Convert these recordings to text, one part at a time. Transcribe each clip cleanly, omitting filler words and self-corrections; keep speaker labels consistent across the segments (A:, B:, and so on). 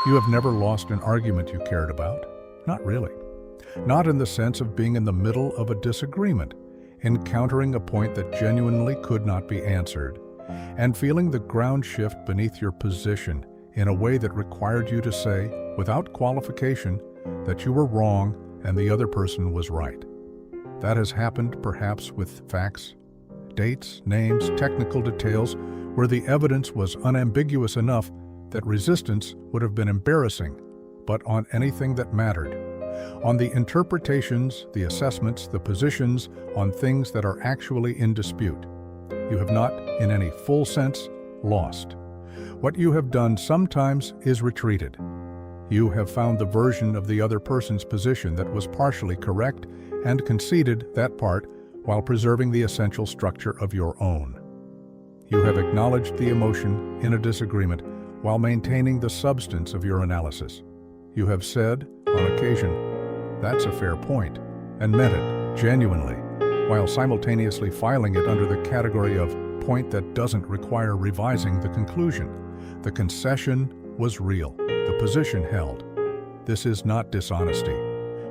A: You have never lost an argument you cared about. Not really. Not in the sense of being in the middle of a disagreement, encountering a point that genuinely could not be answered, and feeling the ground shift beneath your position in a way that required you to say, without qualification, that you were wrong and the other person was right. That has happened perhaps with facts, dates, names, technical details, where the evidence was unambiguous enough that resistance would have been embarrassing, but on anything that mattered. On the interpretations, the assessments, the positions on things that are actually in dispute. You have not, in any full sense, lost. What you have done sometimes is retreated. You have found the version of the other person's position that was partially correct and conceded that part while preserving the essential structure of your own. You have acknowledged the emotion in a disagreement while maintaining the substance of your analysis. You have said, on occasion, "That's a fair point," and meant it, genuinely, while simultaneously filing it under the category of point that doesn't require revising the conclusion. The concession was real, the position held. This is not dishonesty.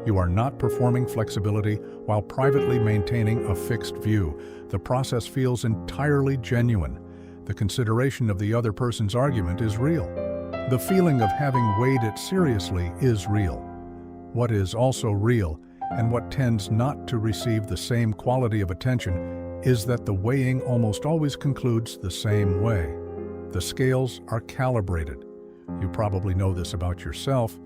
A: You are not performing flexibility while privately maintaining a fixed view. The process feels entirely genuine. The consideration of the other person's argument is real. The feeling of having weighed it seriously is real. What is also real, and what tends not to receive the same quality of attention, is that the weighing almost always concludes the same way. The scales are calibrated. You probably know this about yourself.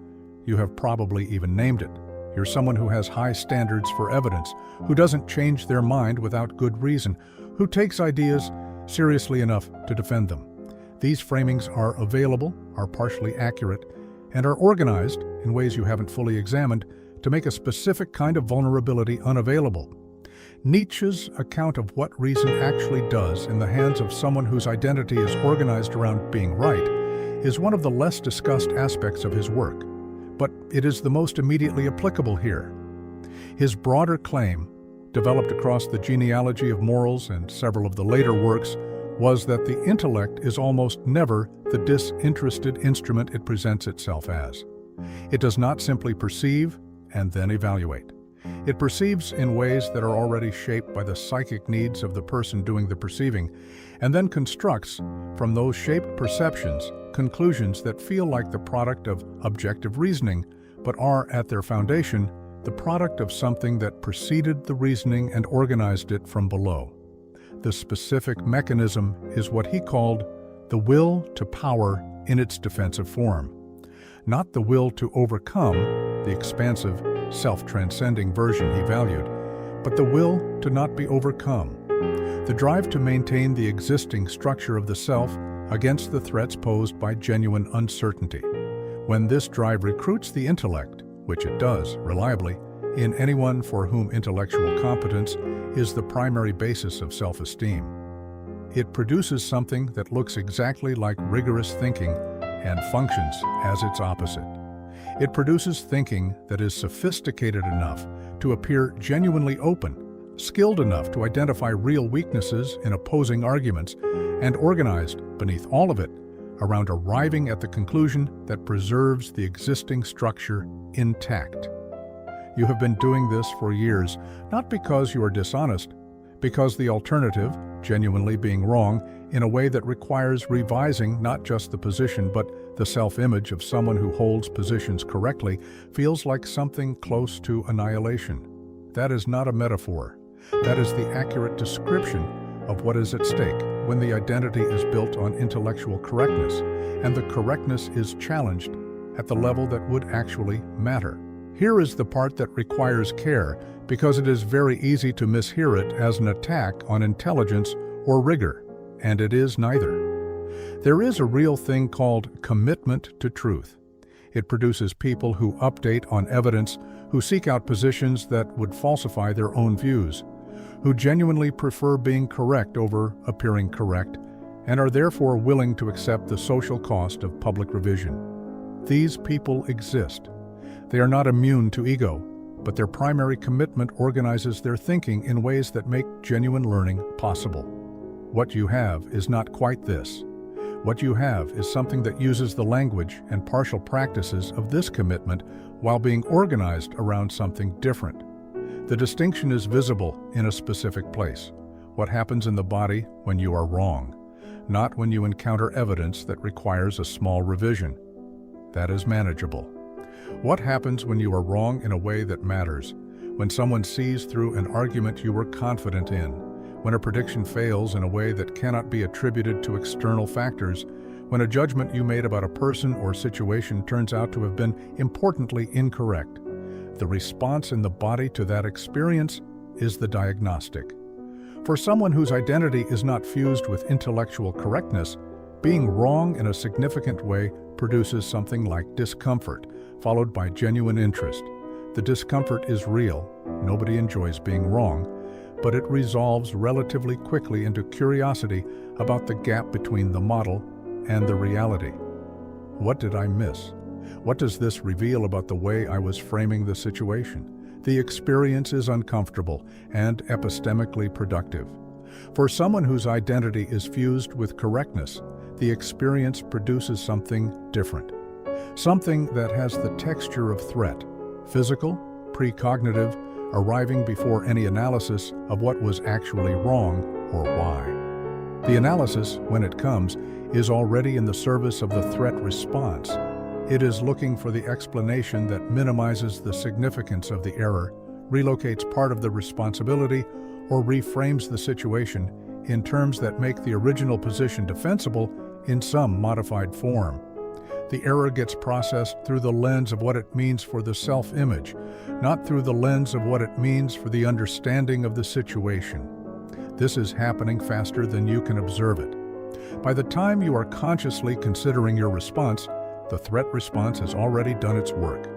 A: You have probably even named it. You're someone who has high standards for evidence, who doesn't change their mind without good reason, who takes ideas seriously enough to defend them. These framings are available, are partially accurate, and are organized in ways you haven't fully examined to make a specific kind of vulnerability unavailable. Nietzsche's account of what reason actually does in the hands of someone whose identity is organized around being right is one of the less discussed aspects of his work, but it is the most immediately applicable here. His broader claim, developed across the genealogy of morals and several of the later works, was that the intellect is almost never the disinterested instrument it presents itself as. It does not simply perceive and then evaluate. It perceives in ways that are already shaped by the psychic needs of the person doing the perceiving, and then constructs, from those shaped perceptions, conclusions that feel like the product of objective reasoning, but are, at their foundation, the product of something that preceded the reasoning and organized it from below. The specific mechanism is what he called the will to power in its defensive form. Not the will to overcome, the expansive, self-transcending version he valued, but the will to not be overcome. The drive to maintain the existing structure of the self against the threats posed by genuine uncertainty. When this drive recruits the intellect, which it does, reliably, in anyone for whom intellectual competence is the primary basis of self-esteem, it produces something that looks exactly like rigorous thinking and functions as its opposite. It produces thinking that is sophisticated enough to appear genuinely open, skilled enough to identify real weaknesses in opposing arguments, and organized, beneath all of it, around arriving at the conclusion that preserves the existing structure intact. You have been doing this for years, not because you are dishonest, because the alternative, genuinely being wrong, in a way that requires revising not just the position but the self-image of someone who holds positions correctly, feels like something close to annihilation. That is not a metaphor. That is the accurate description of what is at stake when the identity is built on intellectual correctness, and the correctness is challenged at the level that would actually matter. Here is the part that requires care, because it is very easy to mishear it as an attack on intelligence or rigor, and it is neither. There is a real thing called commitment to truth. It produces people who update on evidence, who seek out positions that would falsify their own views, who genuinely prefer being correct over appearing correct, and are therefore willing to accept the social cost of public revision. These people exist. They are not immune to ego, but their primary commitment organizes their thinking in ways that make genuine learning possible. What you have is not quite this. What you have is something that uses the language and partial practices of this commitment while being organized around something different. The distinction is visible in a specific place. What happens in the body when you are wrong, not when you encounter evidence that requires a small revision. That is manageable. What happens when you are wrong in a way that matters? When someone sees through an argument you were confident in, when a prediction fails in a way that cannot be attributed to external factors, when a judgment you made about a person or situation turns out to have been importantly incorrect. The response in the body to that experience is the diagnostic. For someone whose identity is not fused with intellectual correctness, being wrong in a significant way produces something like discomfort, followed by genuine interest. The discomfort is real. Nobody enjoys being wrong, but it resolves relatively quickly into curiosity about the gap between the model and the reality. What did I miss? What does this reveal about the way I was framing the situation? The experience is uncomfortable and epistemically productive. For someone whose identity is fused with correctness, the experience produces something different. Something that has the texture of threat, physical, precognitive, arriving before any analysis of what was actually wrong or why. The analysis, when it comes, is already in the service of the threat response. It is looking for the explanation that minimizes the significance of the error, relocates part of the responsibility, or reframes the situation in terms that make the original position defensible in some modified form. The error gets processed through the lens of what it means for the self-image, not through the lens of what it means for the understanding of the situation. This is happening faster than you can observe it. By the time you are consciously considering your response, the threat response has already done its work.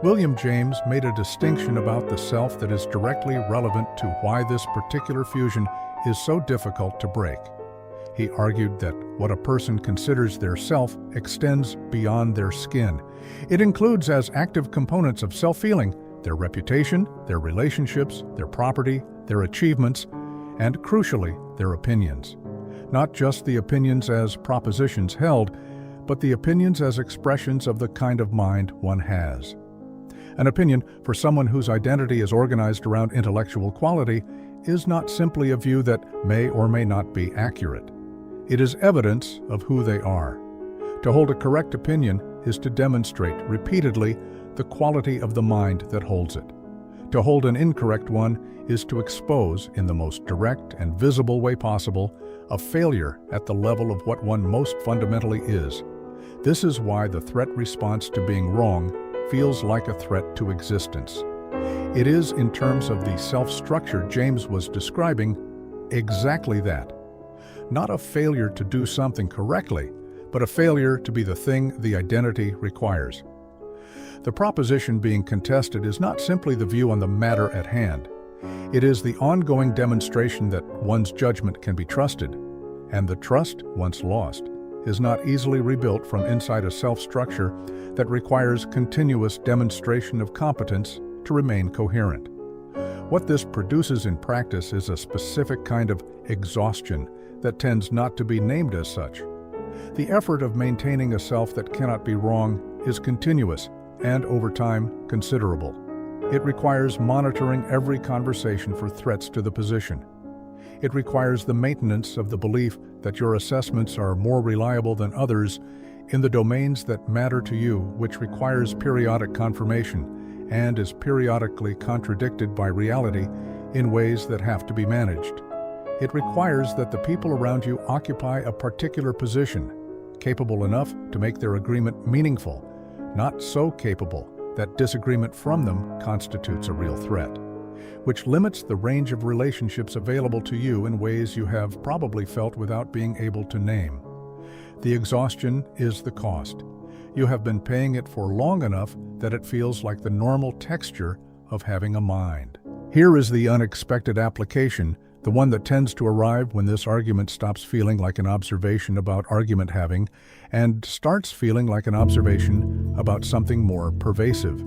A: William James made a distinction about the self that is directly relevant to why this particular fusion is so difficult to break. He argued that what a person considers their self extends beyond their skin. It includes as active components of self-feeling their reputation, their relationships, their property, their achievements, and crucially, their opinions. Not just the opinions as propositions held, but the opinions as expressions of the kind of mind one has. An opinion, for someone whose identity is organized around intellectual quality, is not simply a view that may or may not be accurate. It is evidence of who they are. To hold a correct opinion is to demonstrate repeatedly the quality of the mind that holds it. To hold an incorrect one is to expose, in the most direct and visible way possible, a failure at the level of what one most fundamentally is. This is why the threat response to being wrong feels like a threat to existence. It is, in terms of the self-structure James was describing, exactly that. Not a failure to do something correctly, but a failure to be the thing the identity requires. The proposition being contested is not simply the view on the matter at hand. It is the ongoing demonstration that one's judgment can be trusted, and the trust, once lost, is not easily rebuilt from inside a self-structure that requires continuous demonstration of competence to remain coherent. What this produces in practice is a specific kind of exhaustion that tends not to be named as such. The effort of maintaining a self that cannot be wrong is continuous and, over time, considerable. It requires monitoring every conversation for threats to the position. It requires the maintenance of the belief that your assessments are more reliable than others in the domains that matter to you, which requires periodic confirmation and is periodically contradicted by reality in ways that have to be managed. It requires that the people around you occupy a particular position, capable enough to make their agreement meaningful, not so capable that disagreement from them constitutes a real threat, which limits the range of relationships available to you in ways you have probably felt without being able to name. The exhaustion is the cost. You have been paying it for long enough that it feels like the normal texture of having a mind. Here is the unexpected application, the one that tends to arrive when this argument stops feeling like an observation about argument having and starts feeling like an observation about something more pervasive.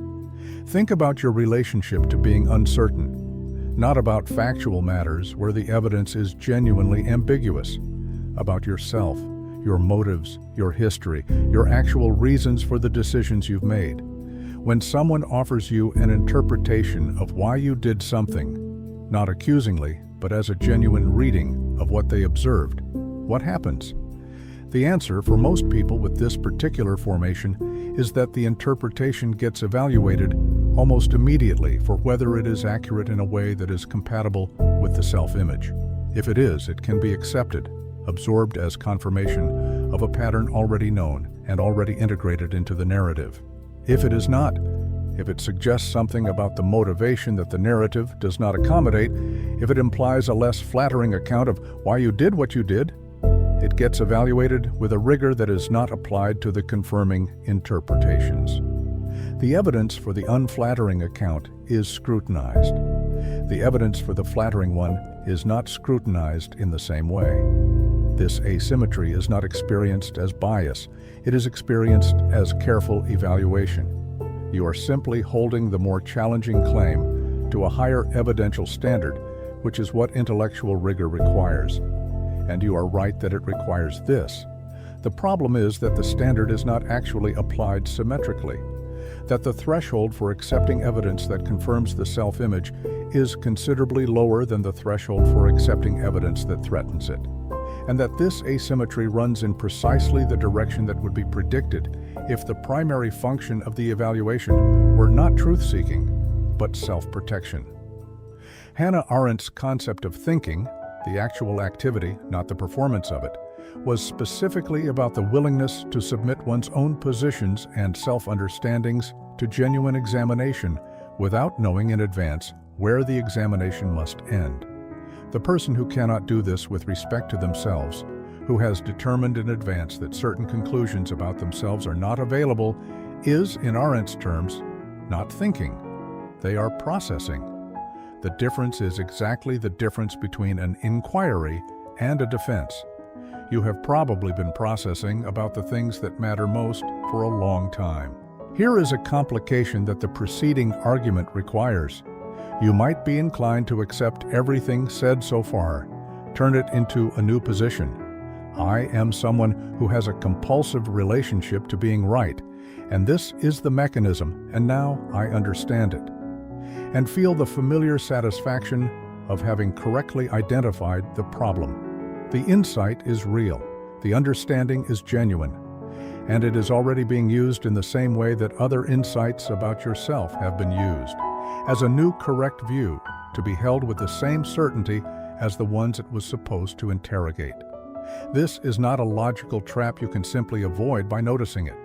A: Think about your relationship to being uncertain, not about factual matters where the evidence is genuinely ambiguous, about yourself, your motives, your history, your actual reasons for the decisions you've made. When someone offers you an interpretation of why you did something, not accusingly, but as a genuine reading of what they observed, what happens? The answer for most people with this particular formation is that the interpretation gets evaluated almost immediately for whether it is accurate in a way that is compatible with the self-image. If it is, it can be accepted, absorbed as confirmation of a pattern already known and already integrated into the narrative. If it is not, if it suggests something about the motivation that the narrative does not accommodate, if it implies a less flattering account of why you did what you did, it gets evaluated with a rigor that is not applied to the confirming interpretations. The evidence for the unflattering account is scrutinized. The evidence for the flattering one is not scrutinized in the same way. This asymmetry is not experienced as bias, it is experienced as careful evaluation. You are simply holding the more challenging claim to a higher evidential standard, which is what intellectual rigor requires. And you are right that it requires this. The problem is that the standard is not actually applied symmetrically, that the threshold for accepting evidence that confirms the self-image is considerably lower than the threshold for accepting evidence that threatens it, and that this asymmetry runs in precisely the direction that would be predicted if the primary function of the evaluation were not truth-seeking, but self-protection. Hannah Arendt's concept of thinking, the actual activity, not the performance of it, was specifically about the willingness to submit one's own positions and self-understandings to genuine examination without knowing in advance where the examination must end. The person who cannot do this with respect to themselves, who has determined in advance that certain conclusions about themselves are not available, is, in Arendt's terms, not thinking. They are processing. The difference is exactly the difference between an inquiry and a defense. You have probably been processing about the things that matter most for a long time. Here is a complication that the preceding argument requires. You might be inclined to accept everything said so far, turn it into a new position. I am someone who has a compulsive relationship to being right, and this is the mechanism, and now I understand it. And feel the familiar satisfaction of having correctly identified the problem. The insight is real, the understanding is genuine, and it is already being used in the same way that other insights about yourself have been used, as a new correct view to be held with the same certainty as the ones it was supposed to interrogate. This is not a logical trap you can simply avoid by noticing it.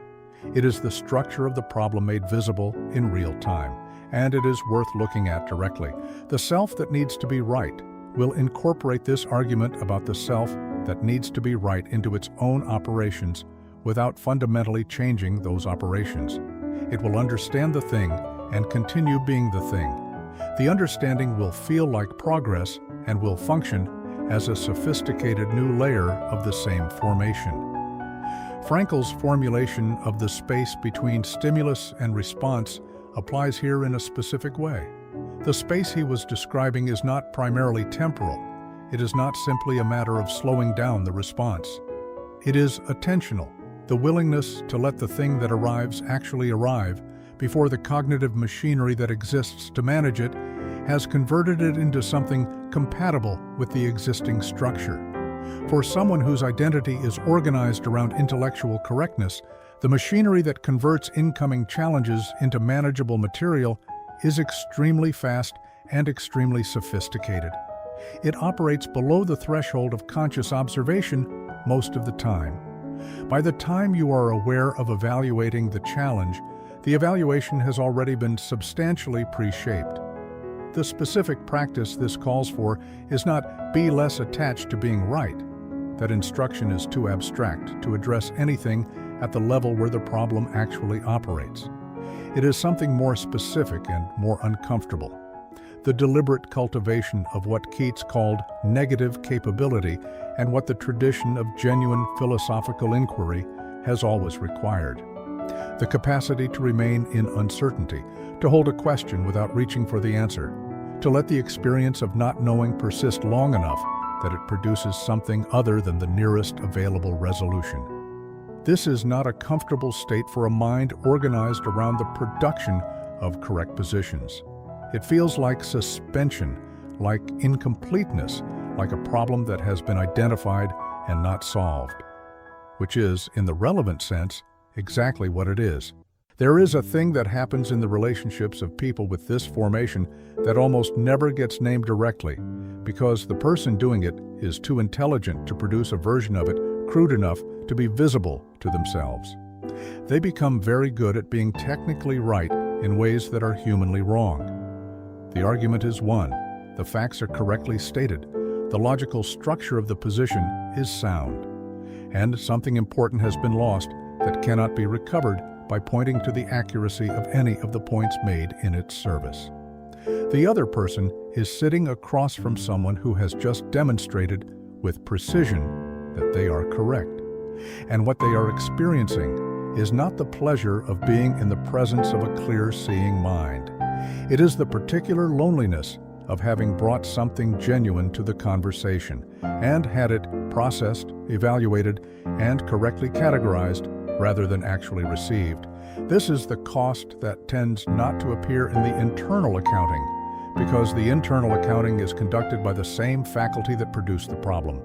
A: It is the structure of the problem made visible in real time, and it is worth looking at directly. The self that needs to be right will incorporate this argument about the self that needs to be right into its own operations without fundamentally changing those operations. It will understand the thing and continue being the thing. The understanding will feel like progress and will function as a sophisticated new layer of the same formation. Frankl's formulation of the space between stimulus and response applies here in a specific way. The space he was describing is not primarily temporal. It is not simply a matter of slowing down the response. It is attentional, the willingness to let the thing that arrives actually arrive before the cognitive machinery that exists to manage it has converted it into something compatible with the existing structure. For someone whose identity is organized around intellectual correctness, the machinery that converts incoming challenges into manageable material is extremely fast and extremely sophisticated. It operates below the threshold of conscious observation most of the time. By the time you are aware of evaluating the challenge, the evaluation has already been substantially pre-shaped. The specific practice this calls for is not be less attached to being right. That instruction is too abstract to address anything at the level where the problem actually operates. It is something more specific and more uncomfortable. The deliberate cultivation of what Keats called negative capability and what the tradition of genuine philosophical inquiry has always required. The capacity to remain in uncertainty, to hold a question without reaching for the answer, to let the experience of not knowing persist long enough that it produces something other than the nearest available resolution. This is not a comfortable state for a mind organized around the production of correct positions. It feels like suspension, like incompleteness, like a problem that has been identified and not solved, which is, in the relevant sense, exactly what it is. There is a thing that happens in the relationships of people with this formation that almost never gets named directly, because the person doing it is too intelligent to produce a version of it crude enough to be visible to themselves. They become very good at being technically right in ways that are humanly wrong. The argument is won, the facts are correctly stated, the logical structure of the position is sound, and something important has been lost that cannot be recovered by pointing to the accuracy of any of the points made in its service. The other person is sitting across from someone who has just demonstrated with precision that they are correct, and what they are experiencing is not the pleasure of being in the presence of a clear-seeing mind. It is the particular loneliness of having brought something genuine to the conversation and had it processed, evaluated, and correctly categorized rather than actually received. This is the cost that tends not to appear in the internal accounting, because the internal accounting is conducted by the same faculty that produced the problem.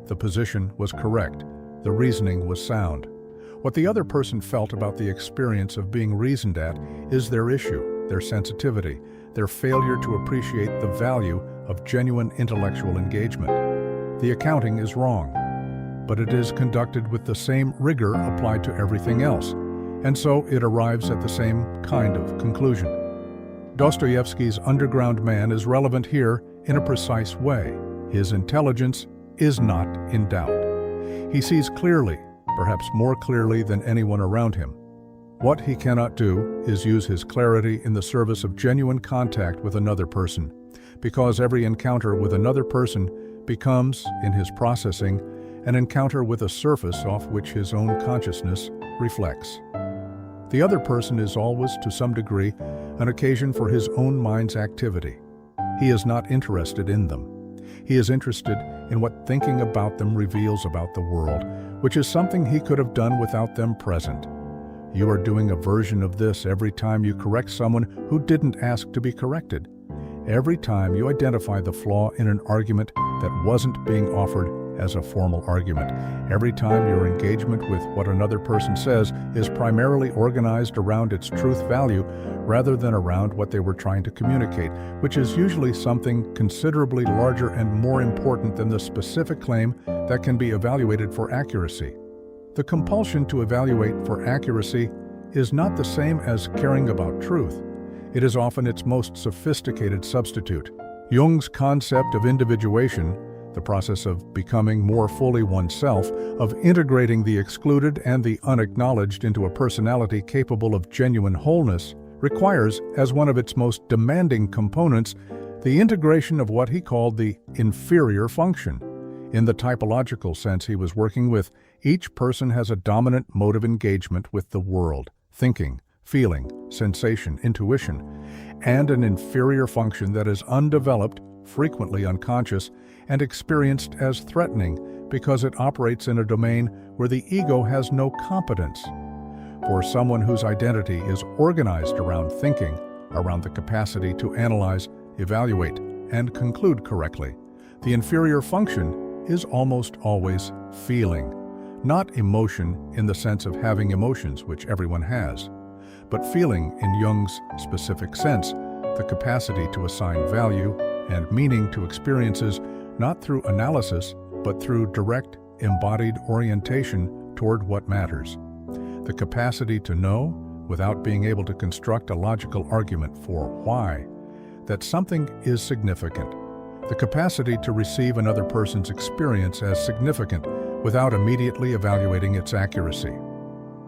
A: The position was correct. The reasoning was sound. What the other person felt about the experience of being reasoned at is their issue, their sensitivity, their failure to appreciate the value of genuine intellectual engagement. The accounting is wrong, but it is conducted with the same rigor applied to everything else, and so it arrives at the same kind of conclusion. Dostoevsky's underground man is relevant here in a precise way. His intelligence is not in doubt. He sees clearly, perhaps more clearly than anyone around him. What he cannot do is use his clarity in the service of genuine contact with another person, because every encounter with another person becomes, in his processing, an encounter with a surface off which his own consciousness reflects. The other person is always, to some degree, an occasion for his own mind's activity. He is not interested in them. He is interested in what thinking about them reveals about the world, which is something he could have done without them present. You are doing a version of this every time you correct someone who didn't ask to be corrected. Every time you identify the flaw in an argument that wasn't being offered as a formal argument. Every time your engagement with what another person says is primarily organized around its truth value rather than around what they were trying to communicate, which is usually something considerably larger and more important than the specific claim that can be evaluated for accuracy. The compulsion to evaluate for accuracy is not the same as caring about truth. It is often its most sophisticated substitute. Jung's concept of individuation, the process of becoming more fully oneself, of integrating the excluded and the unacknowledged into a personality capable of genuine wholeness, requires, as one of its most demanding components, the integration of what he called the inferior function. In the typological sense he was working with, each person has a dominant mode of engagement with the world, thinking, feeling, sensation, intuition, and an inferior function that is undeveloped, frequently unconscious, and experienced as threatening because it operates in a domain where the ego has no competence. For someone whose identity is organized around thinking, around the capacity to analyze, evaluate, and conclude correctly, the inferior function is almost always feeling, not emotion in the sense of having emotions, which everyone has, but feeling in Jung's specific sense, the capacity to assign value and meaning to experiences not through analysis, but through direct, embodied orientation toward what matters. The capacity to know, without being able to construct a logical argument for why, that something is significant. The capacity to receive another person's experience as significant without immediately evaluating its accuracy.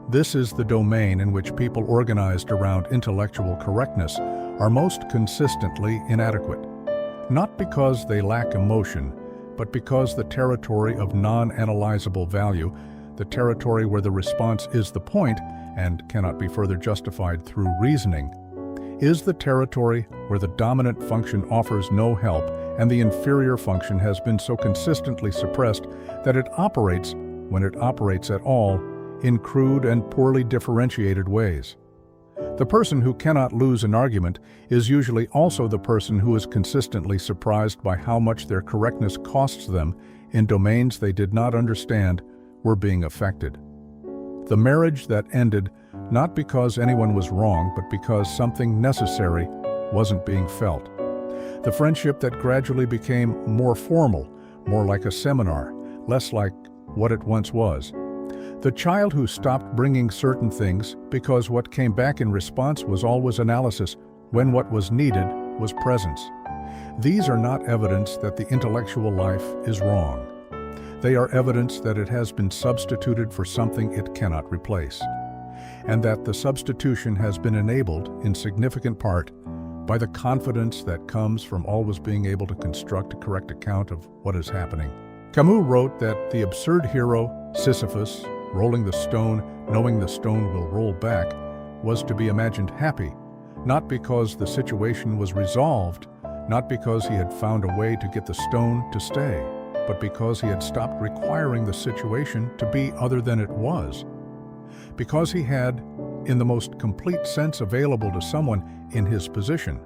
A: This is the domain in which people organized around intellectual correctness are most consistently inadequate. Not because they lack emotion, but because the territory of non-analyzable value, the territory where the response is the point and cannot be further justified through reasoning, is the territory where the dominant function offers no help and the inferior function has been so consistently suppressed that it operates, when it operates at all, in crude and poorly differentiated ways. The person who cannot lose an argument is usually also the person who is consistently surprised by how much their correctness costs them in domains they did not understand were being affected. The marriage that ended not because anyone was wrong, but because something necessary wasn't being felt. The friendship that gradually became more formal, more like a seminar, less like what it once was. The child who stopped bringing certain things because what came back in response was always analysis, when what was needed was presence. These are not evidence that the intellectual life is wrong. They are evidence that it has been substituted for something it cannot replace, and that the substitution has been enabled, in significant part, by the confidence that comes from always being able to construct a correct account of what is happening. Camus wrote that the absurd hero, Sisyphus, rolling the stone, knowing the stone will roll back, was to be imagined happy, not because the situation was resolved, not because he had found a way to get the stone to stay, but because he had stopped requiring the situation to be other than it was. Because he had, in the most complete sense available to someone in his position,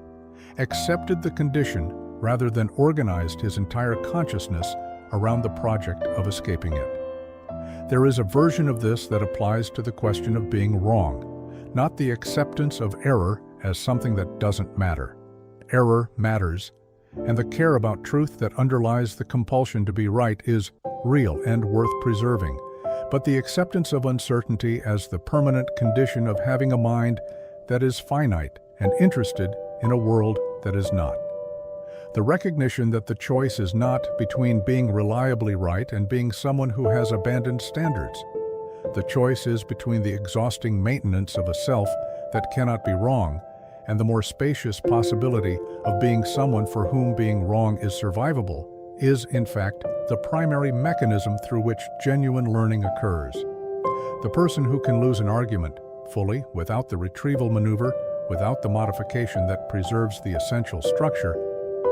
A: accepted the condition rather than organized his entire consciousness around the project of escaping it. There is a version of this that applies to the question of being wrong, not the acceptance of error as something that doesn't matter. Error matters, and the care about truth that underlies the compulsion to be right is real and worth preserving, but the acceptance of uncertainty as the permanent condition of having a mind that is finite and interested in a world that is not. The recognition that the choice is not between being reliably right and being someone who has abandoned standards. The choice is between the exhausting maintenance of a self that cannot be wrong and the more spacious possibility of being someone for whom being wrong is survivable, is, in fact, the primary mechanism through which genuine learning occurs. The person who can lose an argument fully, without the retrieval maneuver, without the modification that preserves the essential structure,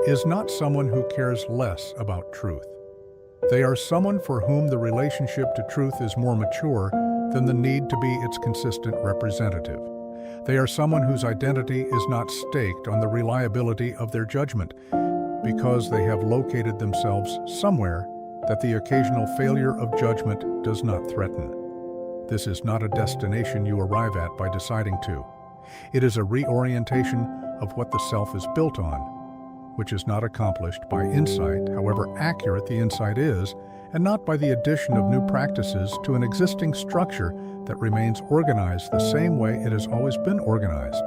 A: is not someone who cares less about truth. They are someone for whom the relationship to truth is more mature than the need to be its consistent representative. They are someone whose identity is not staked on the reliability of their judgment, because they have located themselves somewhere that the occasional failure of judgment does not threaten. This is not a destination you arrive at by deciding to. It is a reorientation of what the self is built on, which is not accomplished by insight, however accurate the insight is, and not by the addition of new practices to an existing structure that remains organized the same way it has always been organized.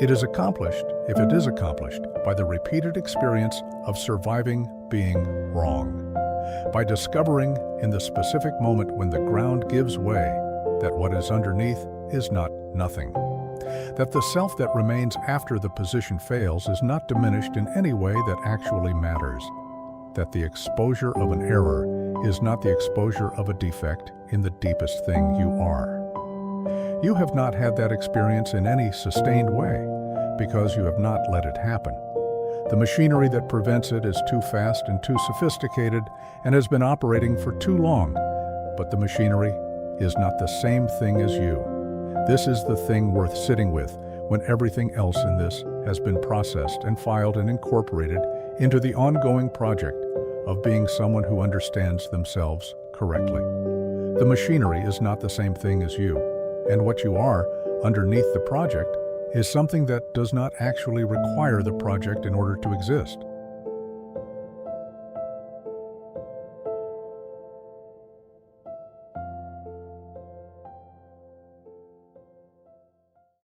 A: It is accomplished, if it is accomplished, by the repeated experience of surviving being wrong, by discovering in the specific moment when the ground gives way that what is underneath is not nothing, that the self that remains after the position fails is not diminished in any way that actually matters, that the exposure of an error is not the exposure of a defect in the deepest thing you are. You have not had that experience in any sustained way because you have not let it happen. The machinery that prevents it is too fast and too sophisticated and has been operating for too long, but the machinery is not the same thing as you. This is the thing worth sitting with when everything else in this has been processed and filed and incorporated into the ongoing project of being someone who understands themselves correctly. The machinery is not the same thing as you, and what you are underneath the project is something that does not actually require the project in order to exist.